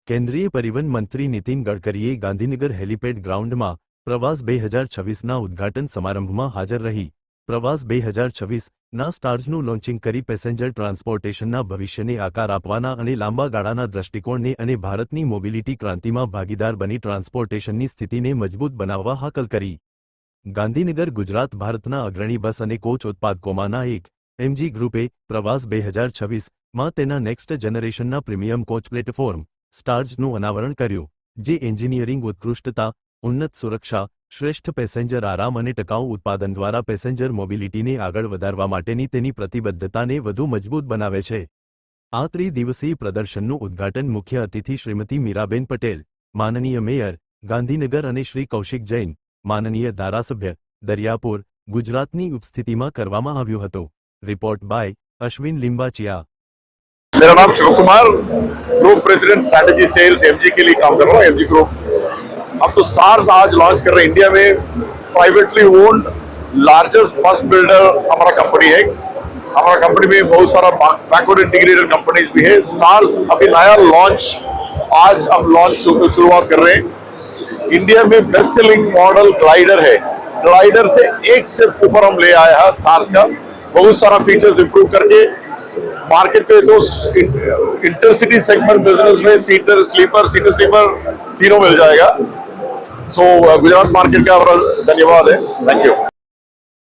કેન્દ્રીય પરિવહન મંત્રી નીતિન ગડકરીએ ગાંધીનગર હેલિપેડ ગ્રાઉન્ડમાં પ્રવાસ 2026ના ઉદ્ઘાટન સમારંભમાં હાજર રહી પ્રવાસ 2026ના સ્ટાર્સનું લોન્ચિંગ કરી પેસેન્જર ટ્રાન્સપોર્ટેશનના ભવિષ્યને આકાર આપવાના અને લાંબા ગાળાના દ્રષ્ટિકોણને અને ભારતની મોબિલિટી ક્રાંતિમાં ભાગીદાર બની ટ્રાન્સપોર્ટેશનની સ્થિતિને મજબૂત બનાવવા હાકલ કરી। ગાંધીનગર ગુજરાત ભારતના અગ્રણી બસ અને કોચ ઉત્પાદકોમાંના એક એમજી ગ્રુપે પ્રવાસ 2026માં તેના નેક્સ્ટ જનરેશનના પ્રીમિયમ કોચ પ્લેટફોર્મ સ્ટાર્સનું અનાવરણ કર્યું, જે એન્જિનિયરિંગ ઉત્કૃષ્ટતા, ઉન્નત સુરક્ષા, શ્રેષ્ઠ પેસેન્જર આરામ અને ટકાઉ ઉત્પાદન દ્વારા પેસેન્જર મોબિલિટીને આગળ વધારવા માટેની તેની પ્રતિબદ્ધતાને વધુ મજબૂત બનાવે છે। આ ત્રિદિવસીય પ્રદર્શનનું ઉદ્ઘાટન મુખ્ય અતિથિ શ્રીમતી મીરાબેન પટેલ, માનનીય મેયર ગાંધીનગર અને શ્રી કૌશિક જૈન, માનનીય ધારાસભ્ય દરિયાપુર, ગુજરાતની ઉપસ્થિતિમાં કરવામાં આવ્યું હતું। Report by Ashwin Limbachiya. मेरा नाम Shiv Kumar, group president strategy sales MG के लिए काम कर रहा हूँ। एमजी ग्रुप अब तो स्टार्स आज लॉन्च कर रहे हैं इंडिया में। प्राइवेटली ओन्ड लार्जेस्ट बस बिल्डर हमारा कंपनी है। हमारा कंपनी में बहुत सारा बैकवर्ड इंटीग्रेटेड कंपनीज भी है। स्टार्स अभी नया लॉन्च आज हम लॉन्च शुरुआत कर रहे हैं। इंडिया में बेस्ट सेलिंग मॉडल ग्लाइडर है। ग्लाइडर से एक स्टेप ऊपर हम ले आया है स्टार्स का, बहुत सारा फीचर्स इंप्रूव करके मार्केट पे जो इंटरसिटी सेगमेंट बिजनेस में सीटर स्लीपर तीनों मिल जाएगा। सो गुजरात मार्केट का धन्यवाद है। Thank you.